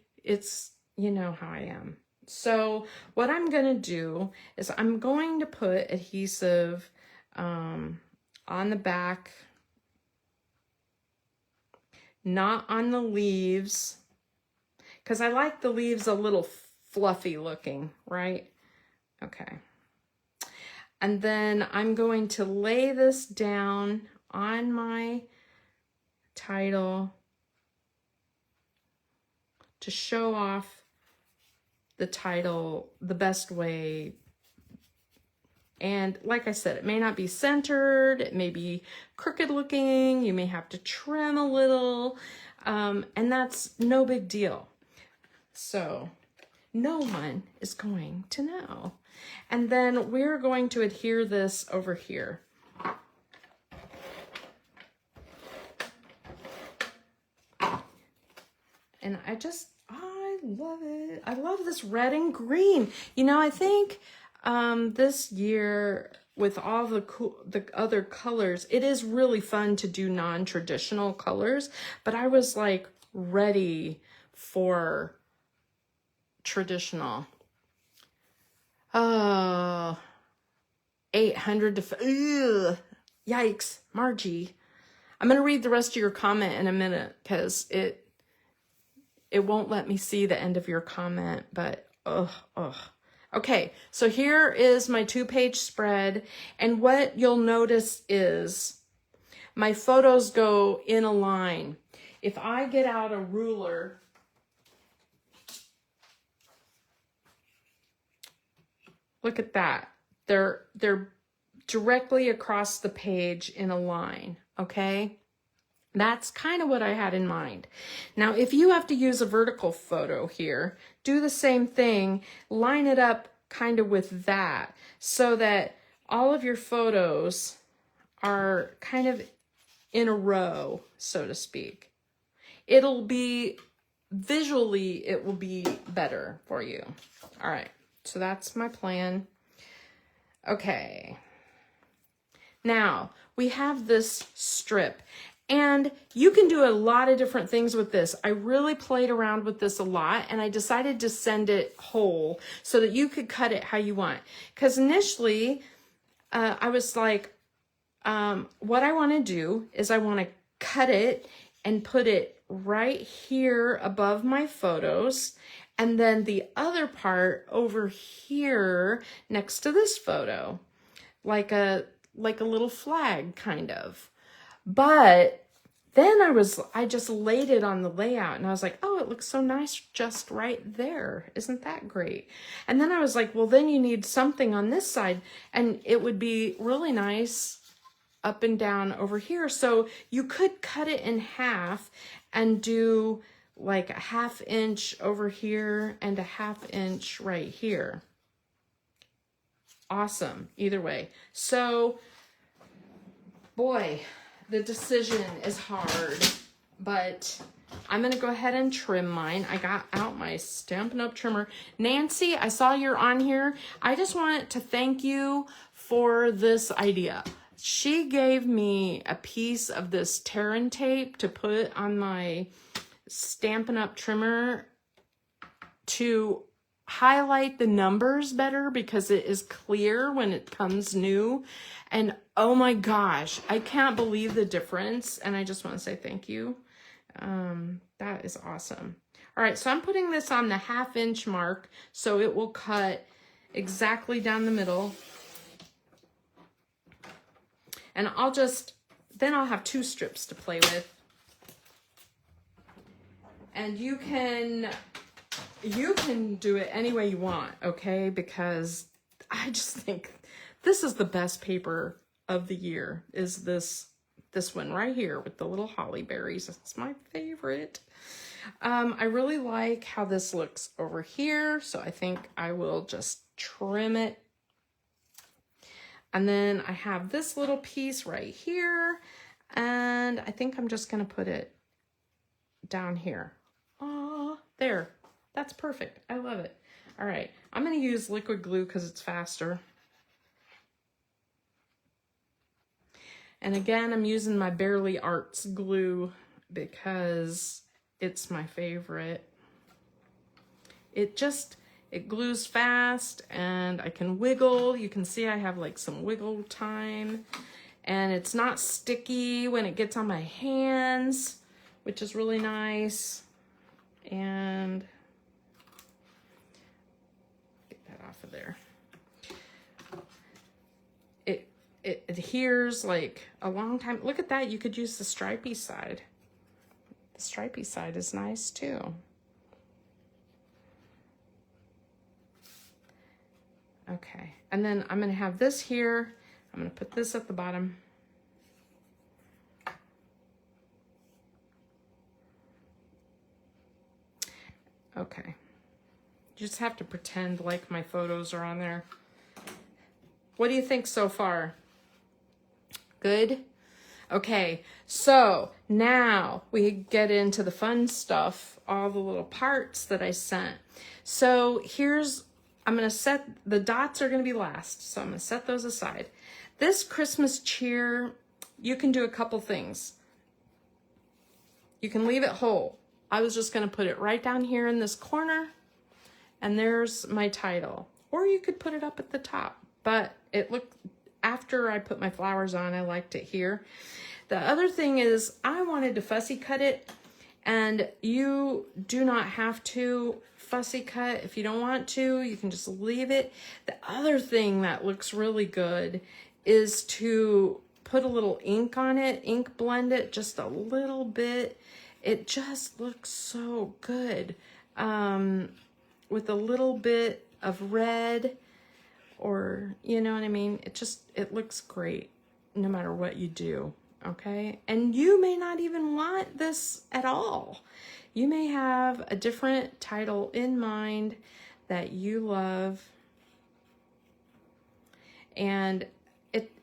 know how I am. So what I'm going to do is I'm going to put adhesive on the back, not on the leaves, because I like the leaves a little fluffy looking, right? Okay. And then I'm going to lay this down on my title to show off the title the best way. And like I said, it may not be centered, it may be crooked looking, you may have to trim a little, and that's no big deal. So no one is going to know. And then we're going to adhere this over here. And I love it. I love this red and green. I think this year with all the other colors, it is really fun to do non-traditional colors, but I was like ready for traditional. Oh, 800 to, yikes, Margie. I'm going to read the rest of your comment in a minute because it won't let me see the end of your comment, but okay, so here is my 2-page spread, and what you'll notice is my photos go in a line. if I get out a ruler, look at that. They're directly across the page in a line, okay? That's kind of what I had in mind. Now, if you have to use a vertical photo here, do the same thing, line it up kind of with that so that all of your photos are kind of in a row, so to speak. It'll be, visually, it will be better for you. All right, so that's my plan. Okay. Now, we have this strip. And you can do a lot of different things with this. I really played around with this a lot, and I decided to send it whole so that you could cut it how you want. Because initially, I was like, what I want to do is I want to cut it and put it right here above my photos, and then the other part over here next to this photo, like a little flag kind of. But then I just laid it on the layout and I was like, oh, it looks so nice just right there. Isn't that great? And then I was like, well, then you need something on this side and it would be really nice up and down over here. So you could cut it in half and do like a 1/2 inch over here and a 1/2 inch right here. Awesome. Either way. So, boy, the decision is hard, but I'm going to go ahead and trim mine. I got out my Stampin' Up! Trimmer. Nancy, I saw you're on here. I just want to thank you for this idea. She gave me a piece of this Terran tape to put on my Stampin' Up! Trimmer to highlight the numbers better because it is clear when it comes new. And oh my gosh, I can't believe the difference. And I just want to say thank you. That is awesome. All right, so I'm putting this on the 1/2 inch mark so it will cut exactly down the middle. And then I'll have 2 strips to play with. And you can do it any way you want, okay? Because I just think this is the best paper of the year, is this one right here with the little holly berries. It's my favorite. I really like how this looks over here, so I think I will just trim it. And then I have this little piece right here, and I think I'm just gonna put it down here. Oh, there. That's perfect. I love it. All right, I'm gonna use liquid glue because it's faster. And again, I'm using my Barely Arts glue because it's my favorite. It glues fast and I can wiggle. You can see I have like some wiggle time. And it's not sticky when it gets on my hands, which is really nice. And get that off of there. It adheres like a long time. Look at that. You could use the stripy side. The stripy side is nice too. Okay. And then I'm going to have this here. I'm going to put this at the bottom. Okay. You just have to pretend like my photos are on there. What do you think so far? Good? Okay, so now we get into the fun stuff, all the little parts that I sent. So I'm gonna set, the dots are gonna be last, so I'm gonna set those aside. This Christmas cheer, you can do a couple things. You can leave it whole. I was just gonna put it right down here in this corner, and there's my title. Or you could put it up at the top, but it looked, after I put my flowers on, I liked it here. The other thing is I wanted to fussy cut it, and you do not have to fussy cut. If you don't want to, you can just leave it. The other thing that looks really good is to put a little ink on it, ink blend it just a little bit. it just looks so good. With a little bit of red, or, you know what I mean? It looks great no matter what you do, okay? And you may not even want this at all. You may have a different title in mind that you love. And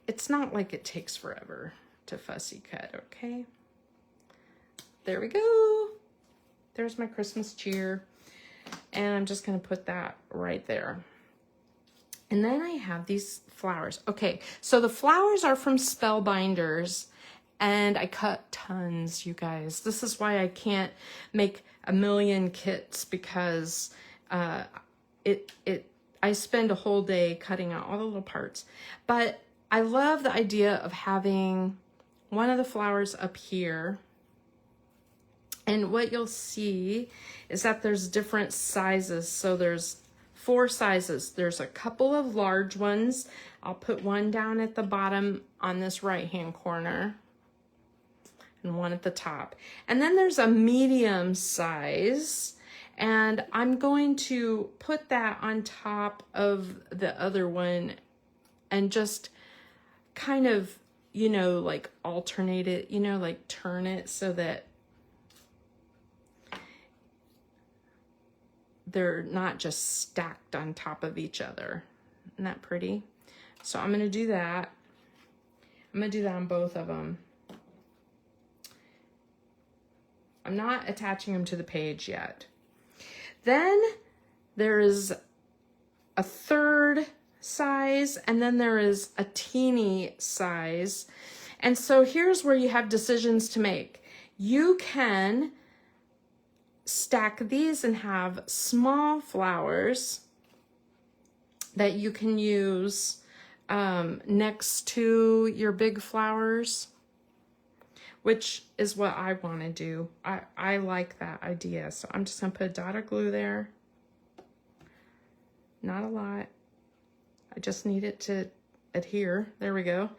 it's not like it takes forever to fussy cut, okay? There we go. There's my Christmas cheer. And I'm just going to put that right there. And then I have these flowers. Okay, so the flowers are from Spellbinders, and I cut tons, you guys. This is why I can't make a million kits, because I spend a whole day cutting out all the little parts. But I love the idea of having one of the flowers up here. And what you'll see is that there's different sizes. So there's 4 sizes. There's a couple of large ones. I'll put one down at the bottom on this right-hand corner and one at the top. And then there's a medium size, and I'm going to put that on top of the other one and just kind of, you know, like alternate it, you know, like turn it so that they're not just stacked on top of each other. Isn't that pretty? So I'm going to do that. I'm going to do that on both of them. I'm not attaching them to the page yet. Then there is a third size, and then there is a teeny size. And so here's where you have decisions to make. You can stack these and have small flowers that you can use next to your big flowers, which is what I want to do. I like that idea. So I'm just going to put a dot of glue there. Not a lot. I just need it to adhere. There we go.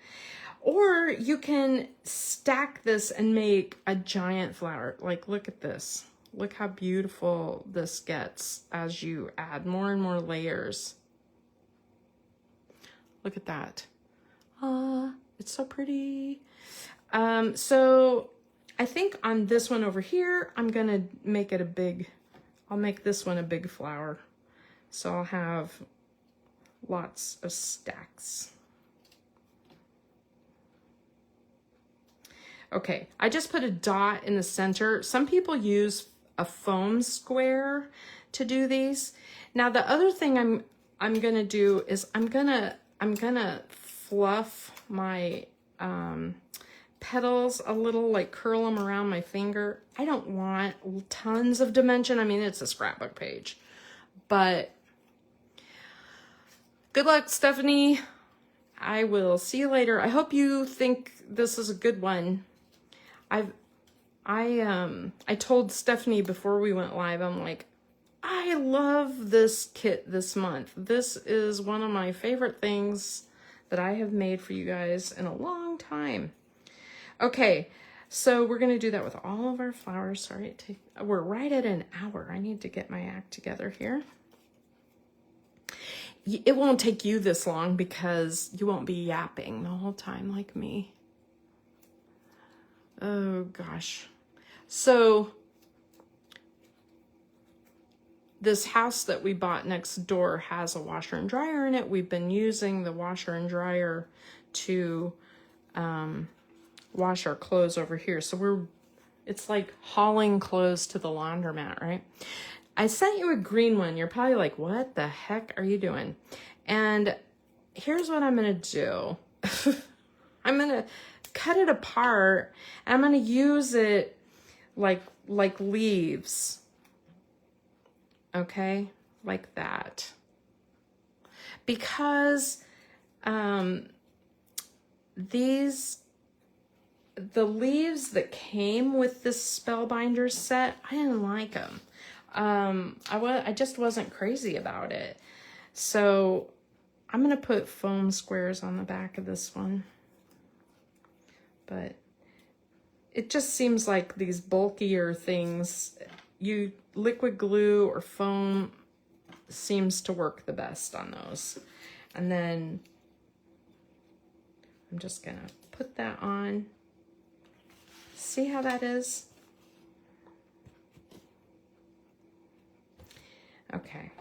Or you can stack this and make a giant flower. Like, look at this. Look how beautiful this gets as you add more and more layers. Look at that. It's so pretty. So I think on this one over here, I'm gonna make it I'll make this one a big flower. So I'll have lots of stacks. Okay, I just put a dot in the center. Some people use a foam square to do these. Now the other thing I'm gonna do is I'm gonna fluff my petals a little, like curl them around my finger. I don't want tons of dimension. I mean, it's a scrapbook page, but good luck, Stephanie. I will see you later. I hope you think this is a good one. I told Stephanie before we went live, I'm like, I love this kit this month. This is one of my favorite things that I have made for you guys in a long time. Okay, so we're gonna do that with all of our flowers. Sorry, we're right at an hour. I need to get my act together here. It won't take you this long because you won't be yapping the whole time like me. Oh gosh. So this house that we bought next door has a washer and dryer in it. We've been using the washer and dryer to wash our clothes over here. So it's like hauling clothes to the laundromat, right? I sent you a green one. You're probably like, what the heck are you doing? And here's what I'm gonna do. I'm gonna cut it apart and I'm gonna use it like leaves. Okay, like that. Because the leaves that came with this Spellbinders set, I didn't like them. I just wasn't crazy about it. So I'm gonna put foam squares on the back of this one. But it just seems like these bulkier things, liquid glue or foam seems to work the best on those. And then I'm just gonna put that on. See how that is? Okay.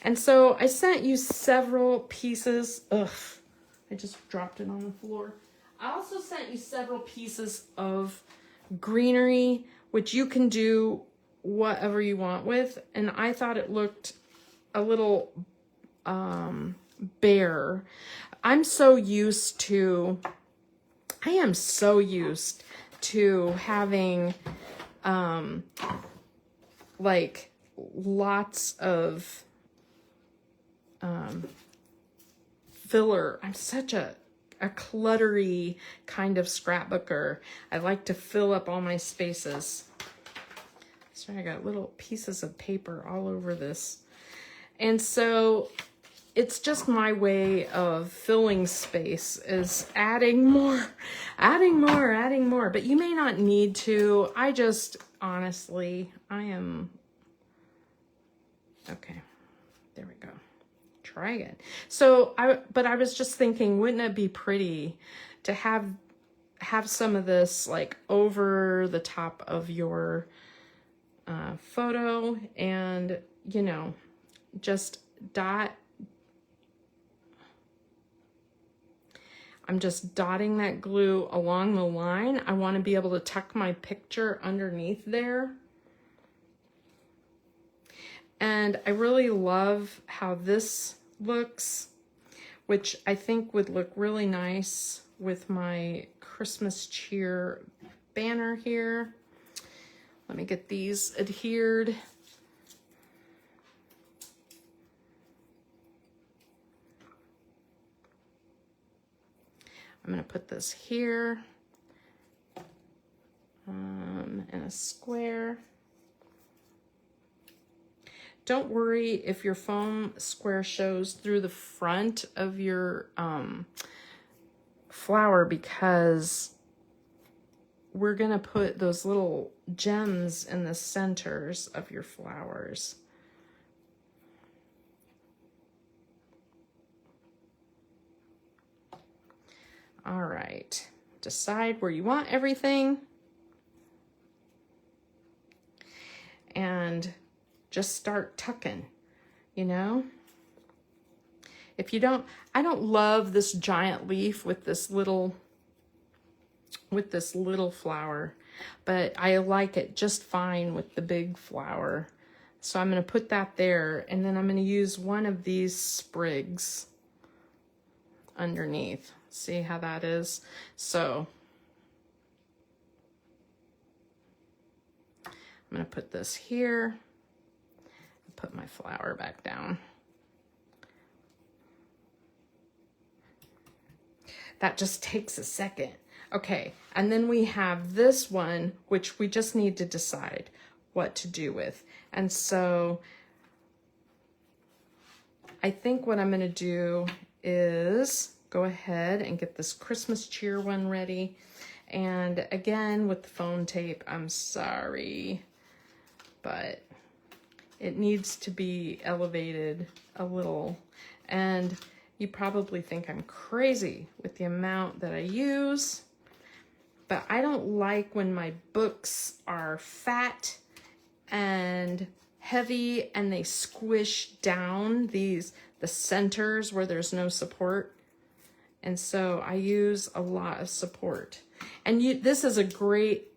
And so I sent you several pieces. Ugh, I just dropped it on the floor. I also sent you several pieces of greenery, which you can do whatever you want with. And I thought it looked a little bare. I am so used to having like lots of filler. I'm such a cluttery kind of scrapbooker. I like to fill up all my spaces. So I got little pieces of paper all over this. And so it's just my way of filling space, is adding more, adding more, adding more. But you may not need to. I just, honestly, I am, okay, there we go. Try again. So but I was just thinking, wouldn't it be pretty to have some of this like over the top of your photo, and you know, just dot. I'm just dotting that glue along the line. I want to be able to tuck my picture underneath there. And I really love how this looks, which I think would look really nice with my Christmas cheer banner here. Let me get these adhered. I'm going to put this here in a square. Don't worry if your foam square shows through the front of your flower, because we're going to put those little gems in the centers of your flowers. All right, decide where you want everything and just start tucking, you know? If you don't, I don't love this giant leaf with this little flower, but I like it just fine with the big flower. So I'm going to put that there, and then I'm going to use one of these sprigs underneath. See how that is? So I'm going to put this here, put my flower back down. That just takes a second. Okay, and then we have this one, which we just need to decide what to do with. And so I think what I'm going to do is go ahead and get this Christmas cheer one ready. And again, with the foam tape, I'm sorry, but it needs to be elevated a little. And you probably think I'm crazy with the amount that I use, but I don't like when my books are fat and heavy and they squish down the centers where there's no support. And so I use a lot of support. And this is a great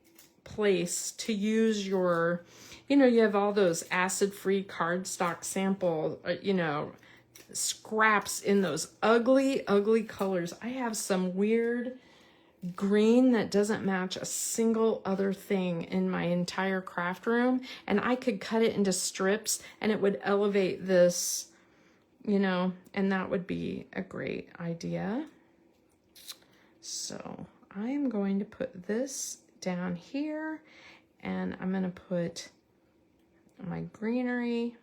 place to use your, you know, you have all those acid-free cardstock sample, you know, scraps in those ugly, ugly colors. I have some weird green that doesn't match a single other thing in my entire craft room. And I could cut it into strips and it would elevate this, you know, and that would be a great idea. So I'm going to put this down here, and I'm going to put my greenery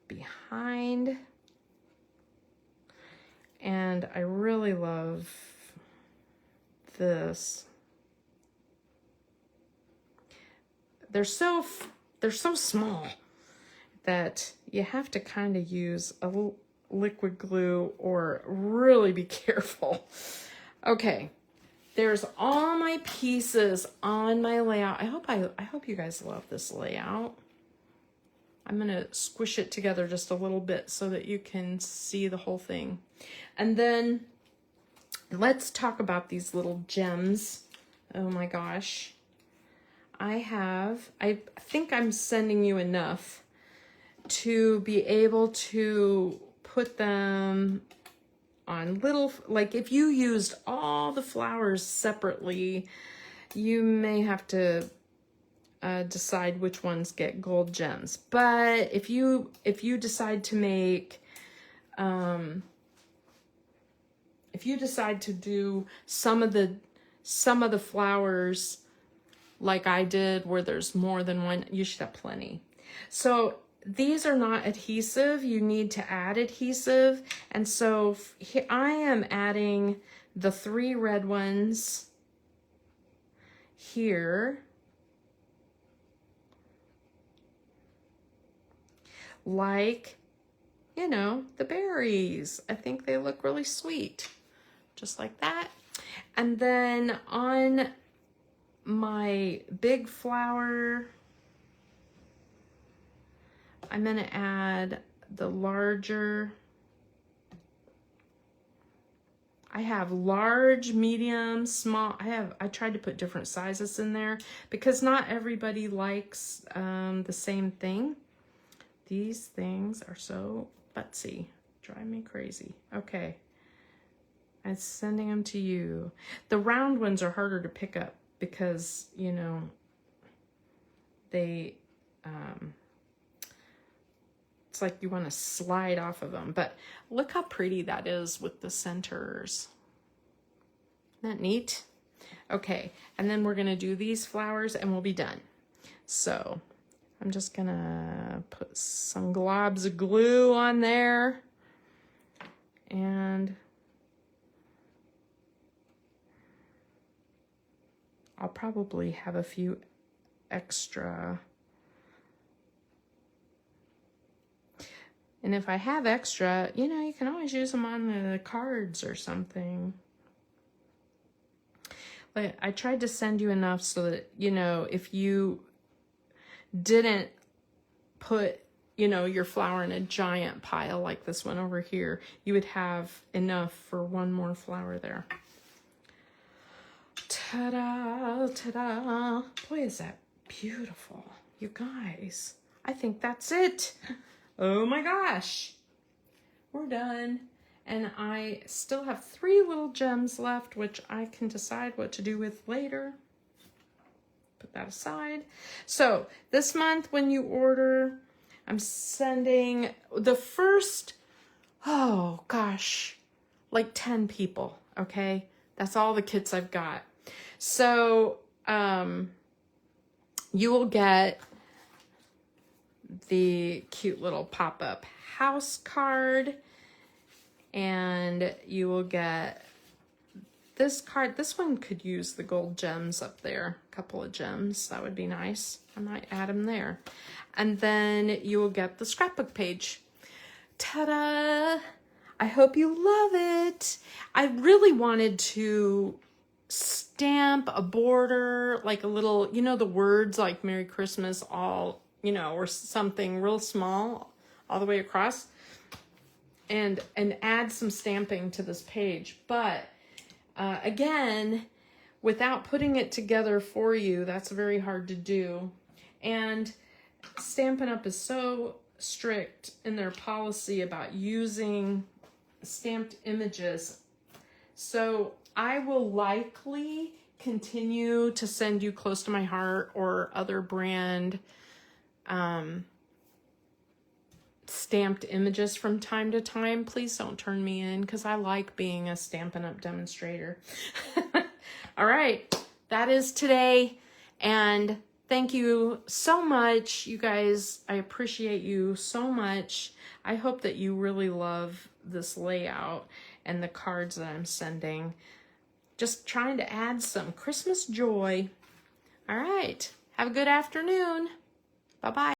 behind. And I really love this. They're so small that you have to kind of use a little liquid glue or really be careful. Okay, there's all my pieces on my layout. I hope you guys love this layout. I'm gonna squish it together just a little bit so that you can see the whole thing. And then let's talk about these little gems. Oh my gosh. I think I'm sending you enough to be able to put them on little, like if you used all the flowers separately, you may have to decide which ones get gold gems. But if you decide to make, if you decide to do some of the flowers like I did where there's more than one, you should have plenty. So these are not adhesive. You need to add adhesive. And so here I am adding the 3 red ones here. Like, you know, the berries. I think they look really sweet. Just like that. And then on my big flower, I'm going to add the larger. I have large, medium, small. I tried to put different sizes in there because not everybody likes the same thing. These things are so buttsy. Drive me crazy. Okay. I'm sending them to you. The round ones are harder to pick up because, you know, they, it's like you want to slide off of them. But look how pretty that is with the centers. Isn't that neat? Okay, and then we're going to do these flowers and we'll be done. So I'm just going to put some globs of glue on there. And I'll probably have a few extra. And if I have extra, you know, you can always use them on the cards or something. But I tried to send you enough so that, you know, if you didn't put, you know, your flower in a giant pile like this one over here, you would have enough for one more flower there. Ta-da, ta-da. Boy, is that beautiful. You guys, I think that's it. Oh my gosh. We're done. And I still have 3 little gems left, which I can decide what to do with later. Put that aside. So this month when you order, I'm sending the first, oh gosh, like 10 people, okay? That's all the kits I've got. So you will get the cute little pop-up house card, and you will get this card. This one could use the gold gems up there, a couple of gems. That would be nice. I might add them there. And then you will get the scrapbook page. Ta-da! I hope you love it. I really wanted to stamp a border, like a little, you know, the words like Merry Christmas all, you know, or something real small all the way across, and add some stamping to this page. But again, without putting it together for you, that's very hard to do. And Stampin' Up! Is so strict in their policy about using stamped images. So I will likely continue to send you Close to My Heart or other brand stamped images from time to time. Please don't turn me in because I like being a Stampin' Up! Demonstrator. All right, that is today. And thank you so much, you guys. I appreciate you so much. I hope that you really love this layout and the cards that I'm sending. Just trying to add some Christmas joy. All right. Have a good afternoon. Bye-bye.